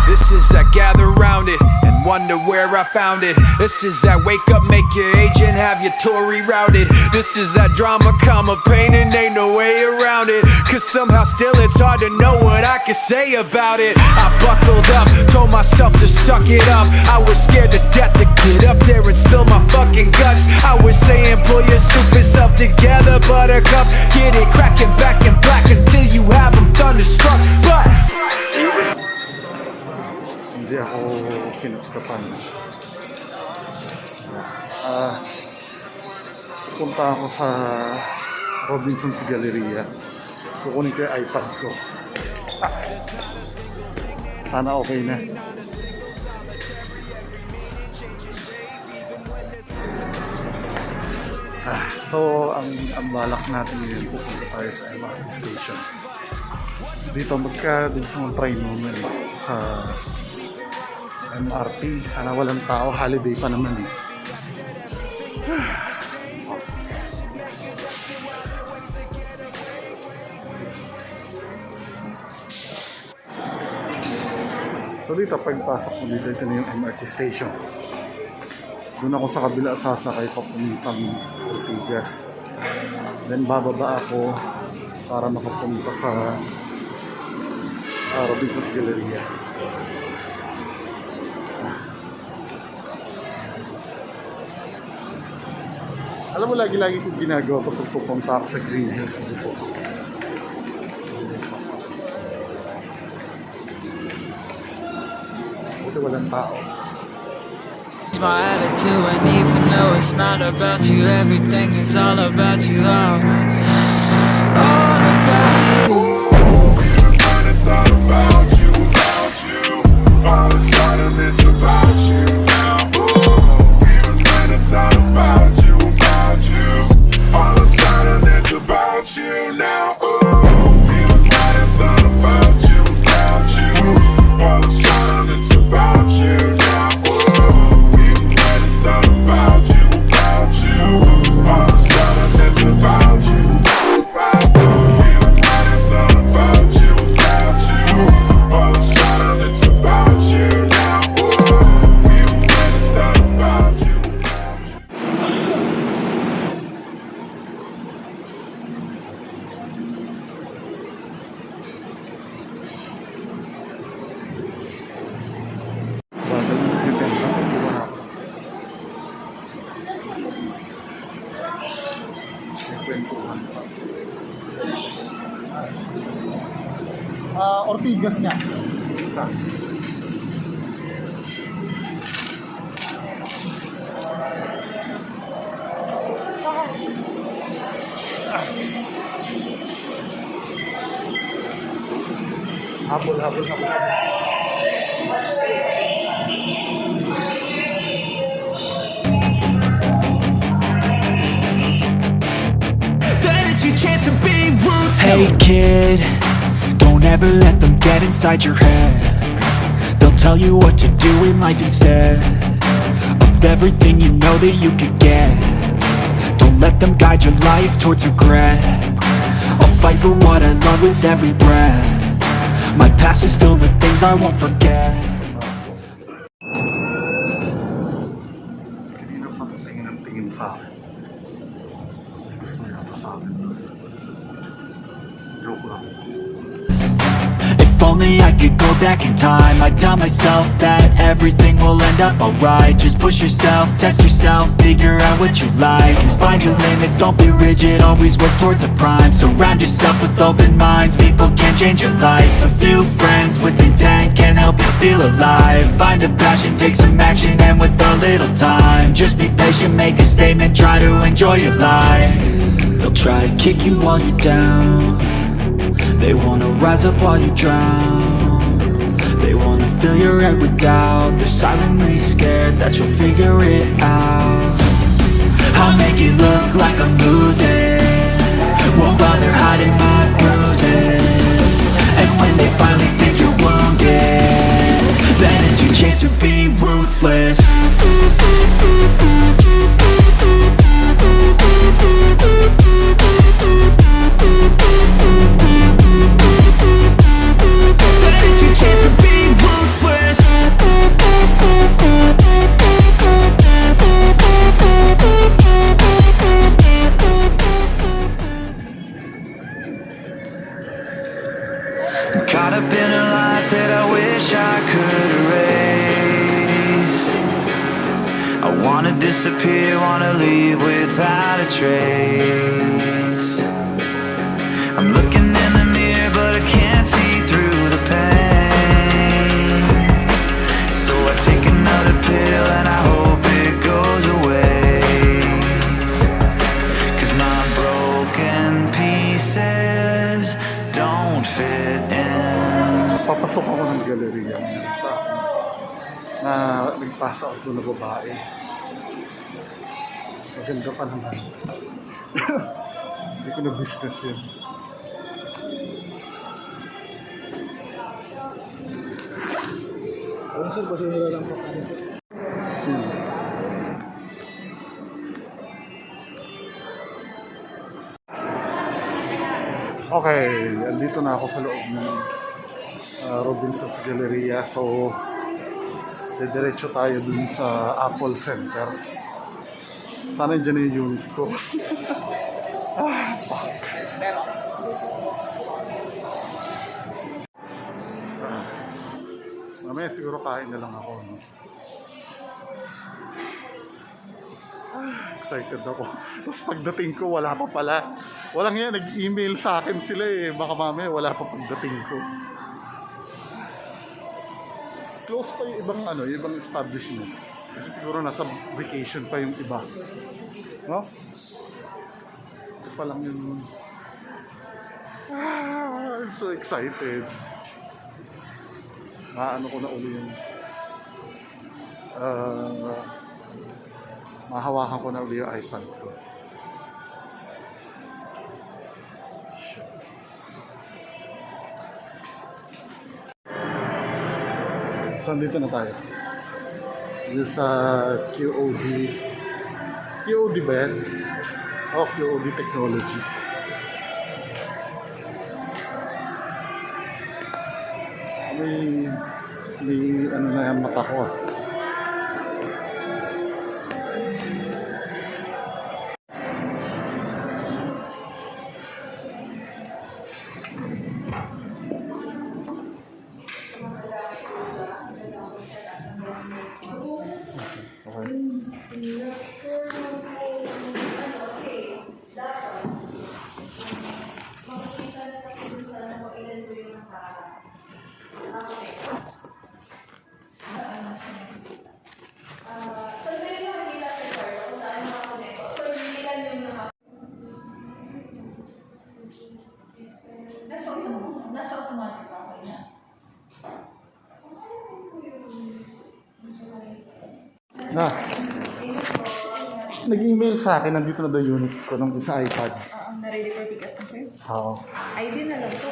This is that gather round it and wonder where I found it. This is that wake up, make your agent have your tour rerouted. This is that drama, comma, pain, and ain't no way around it. Cause somehow still it's hard to know what I can say about it. I buckled up, told myself to suck it up. I was scared to death to get up there and spill my fucking guts. I was saying pull your stupid self together, buttercup. Get it cracking back in black until you have them thunderstruck. But hindi ako kinakapan. Punta ako sa Robinson's Galleria. Kukunin ko yung iPad ko. Sana okay na. So, ang balak natin ngayon, pupunta tayo sa MRT station. Dito magka-dito try naman sa MRT. Sana walang tao, holiday pa naman eh. So dito, pagpasok mo dito, ito na yung MRT station. Doon ako sa kabila sasakay papuntang Ortigas. Then bababa ako para makapunta sa Robinson's Galleria. Alam mo, lagi-lagi kong ginagawa kapag pupunta ako sa Green Hills dito. Buti walang tao. My attitude, and even though it's not about you, everything is all about you. All about you. It's not about you, about you. All of a sudden it's about you now. Even when it's not about you, about you. All of a sudden it's about you now. Even when it's not about you, about you. All of a sudden it's about you now. Even when it's not about you, about you. All of a sudden it's about you. Ortigas nga. Isa. Habol. Hey kid, don't ever let them get inside your head. They'll tell you what to do in life instead of everything you know that you could get. Don't let them guide your life towards regret. I'll fight for what I love with every breath. My past is filled with things I won't forget. Kanina pa tingin sa akin. Gusto niya pa sa akin. Joke lang. If only I could go back in time, I'd tell myself that everything will end up alright. Just push yourself, test yourself, figure out what you like, and find your limits, don't be rigid, always work towards a prime. Surround yourself with open minds, people can change your life. A few friends with intent can help you feel alive. Find a passion, take some action, and with a little time, just be patient, make a statement, try to enjoy your life. They'll try to kick you while you're down, they wanna rise up while you drown. They wanna fill your head with doubt. They're silently scared that you'll figure it out. I'll make it look like I'm losing, won't bother hiding my bruises. And when they finally think you're wounded, then it's your chance to be ruthless. Then it's your chance Caught up in a life that I wish I could erase. I wanna disappear, wanna leave without a trace. I'm looking in the mirror but I can't see through the pain. So I take another pill and I hope it goes away. 'Cause my broken pieces don't fit in. Papasok ako ng galeriya. Na nagpasa ako doon na babae. Maganda pa naman. Hindi ko na business yun. Ano sir, pasensya lang po. Okay, andito na ako sa loob ng Robinson's Galleria. So, diretso tayo dun sa Apple Center. Sana dyan na yung unit ko. Fuck. Mamaya siguro kain na lang ako. No? Excited ako. Tapos pagdating ko, wala pa pala. Walang yan, nag-email sa akin sila eh. Baka mamaya wala pa pagdating ko. Close pa yung ibang establishment. Kasi siguro nasa vacation pa yung iba. No? Ito pa lang yung... I'm so excited. Maano ko na uli yung... mahawakan ko na uli yung iPad ko. So, dito na tayo. Dito sa QOD. QOD ba yan? Oh, QOD Technology. May ano na yan mata ko ah. Na. Nag-email sa akin, nandito na daw unit ko nung sa iPad. Na-ready for pick up na, sir? Oo. ID na lang po.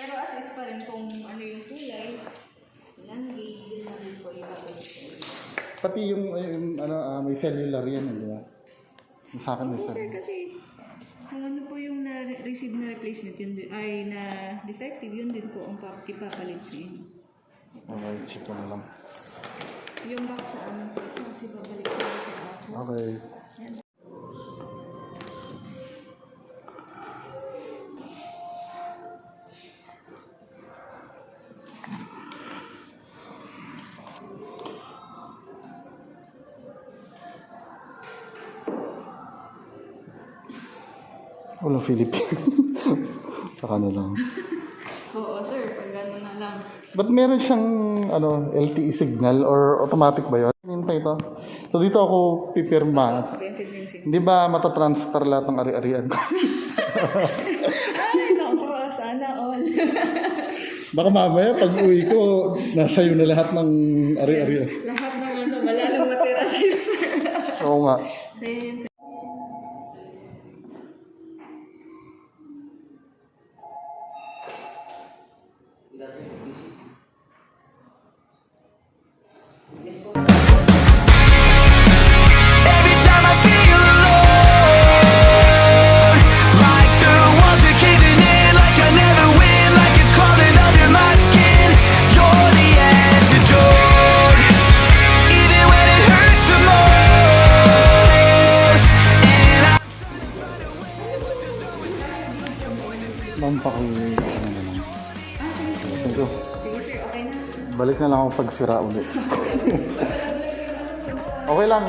Pero as pa rin kung ano yung kulay, langgay, din na rin po ipapalit. Pati yung may cellular yan, di ba? Yung sa akin may Sir, cellular. kasi kung ano po yung na-receive na replacement, yun din, ay na defective, yun din po ang ipapalit sa inyo. Okay, check ko na lang. Yung box sa amin po, kasi babalik ko ako. Okay. Yan. Walang Philippine. Sa lang. Oo, sir, pag gano'n na lang. Ba't meron siyang LTE signal or automatic ba yun? Yun pa ito. So dito ako pipirma. Hindi ba matatransfer lahat ng ari-arian ko? Ay, naku, sana all. Baka mamaya pag uwi ko, nasa iyo na lahat ng ari-arian. Lahat ng wala nang matira sa'yo, sir. Oo nga. Sir. Balik na lang ako pag sira ulit. Okay lang.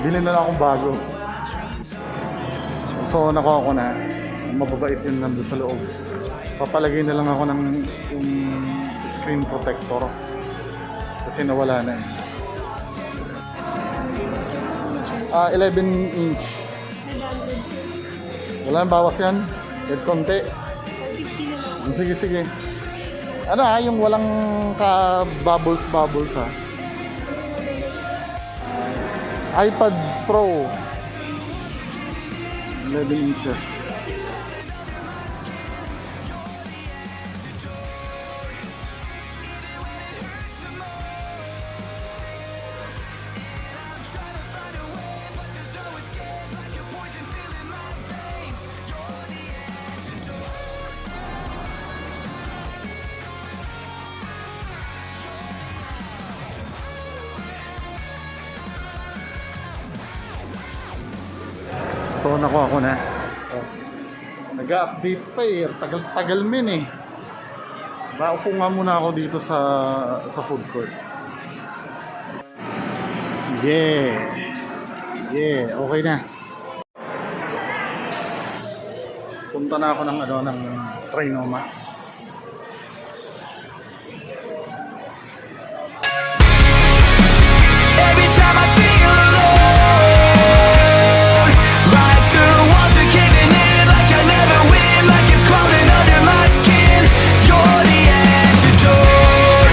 Bilhin na lang akong bago. So, nakuha ko na. Mababait yun nandun sa loob. Papalagay na lang ako ng yung screen protector. Kasi nawala na eh. 11 inch. Wala nang bawas yan. Kahit konti. Sige, sige. Ano yung walang ka-bubbles ha. iPad Pro. 11 inches. So nakuha ko na. Nag-update pa eh. Tagal-tagal min eh. Upo nga muna ako dito sa food court. Yeah. Yeah, okay na. Punta na ako ng Trinoma. Every time I feel alone, like the walls are caving in, like I never win, like it's crawling under my skin. You're the antidote,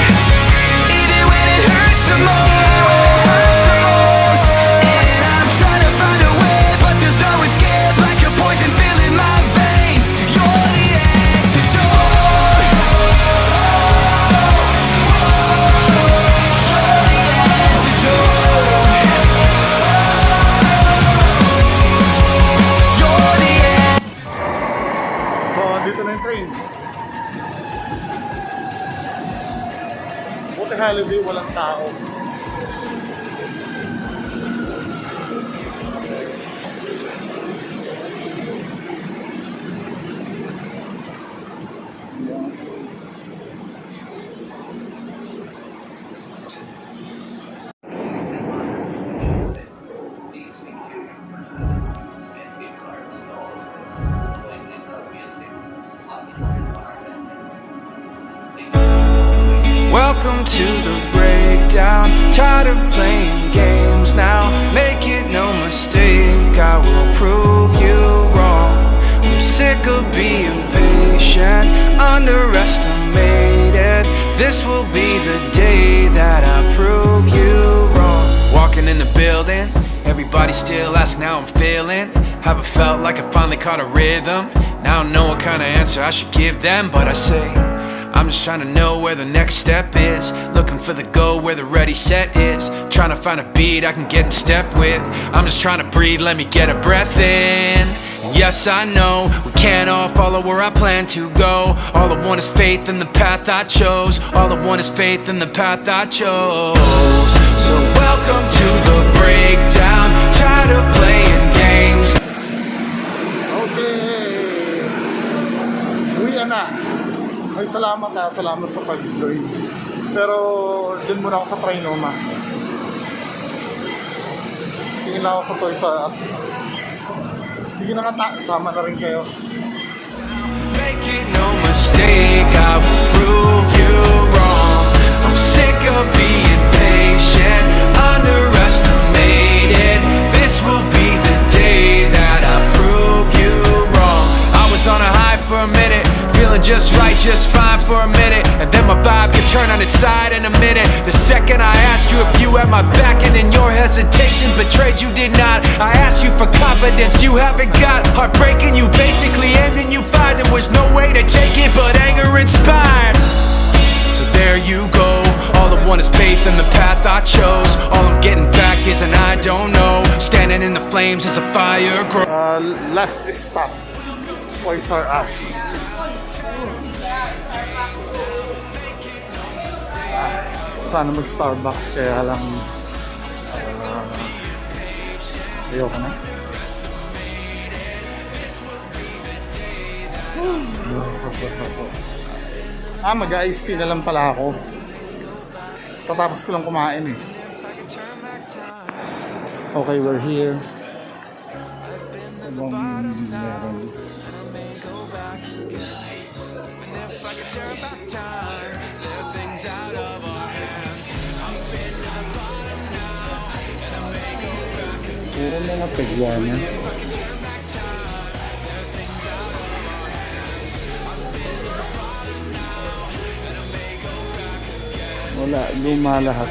even when it hurts the most. And I'm trying to find a way, but there's no escape, like a poison filling my veins. You're the antidote. So, dito na yung train. Buti holiday, walang tao. Welcome to the breakdown. Tired of playing games now. Make it no mistake, I will prove you wrong. I'm sick of being patient, underestimated. This will be the day that I prove you wrong. Walking in the building, everybody still asking how I'm feeling. Haven't felt like I finally caught a rhythm. Now I don't know what kind of answer I should give them, but I say I'm just trying to know where the next step is. Looking for the go where the ready set is. Trying to find a beat I can get in step with. I'm just trying to breathe, let me get a breath in. And yes, I know we can't all follow where I plan to go. All I want is faith in the path I chose. All I want is faith in the path I chose. So welcome to the breakdown. Tired of playing games. Okay. Uwi na. Ay, salamat salamat sa pag-join. Pero, dun muna ako sa Trinoma. Tingin lang ako sa Toys R Us. Sige na kata, sama na rin kayo. Make it no mistake, I will prove you wrong. I'm sick of being patient, underestimated. This will be the day that I prove you wrong. I was on a high for a minute, feeling just right, just fine for a minute. And then my vibe could turn on its side in a minute. The second I asked you if you had my back, and then your hesitation betrayed you did not. I asked you for confidence you haven't got. Heartbreaking, you basically aimed and you fired. There was no way to take it but anger inspired. So there you go. All I want is faith in the path I chose. All I'm getting back is an I don't know. Standing in the flames as the fire grows. Last stop. Toys R Us. Sana mag-Starbucks kaya lang ayoko na. Mag-iced tea na lang pala ako. Tatapos ko lang kumain eh. Okay, we're here. Anong meron? Puro mga pegwana. Wala, luma lahat.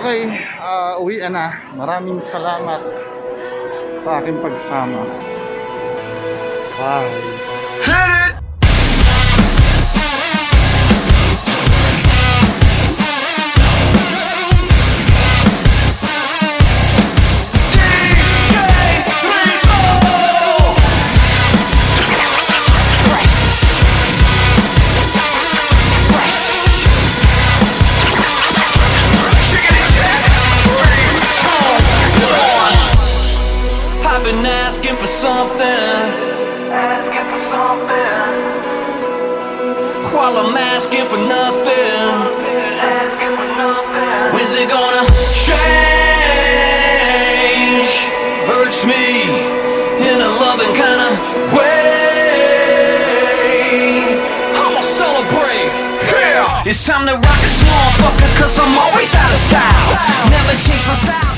Okay, uwi na. Maraming salamat sa aking pagsama. Bye. I've been asking for something, while I'm asking for nothing. When's it gonna change? Hurts me in a loving kind of way. I'ma celebrate, yeah. It's time to rock this motherfucker, cause I'm always out of style. Never change my style.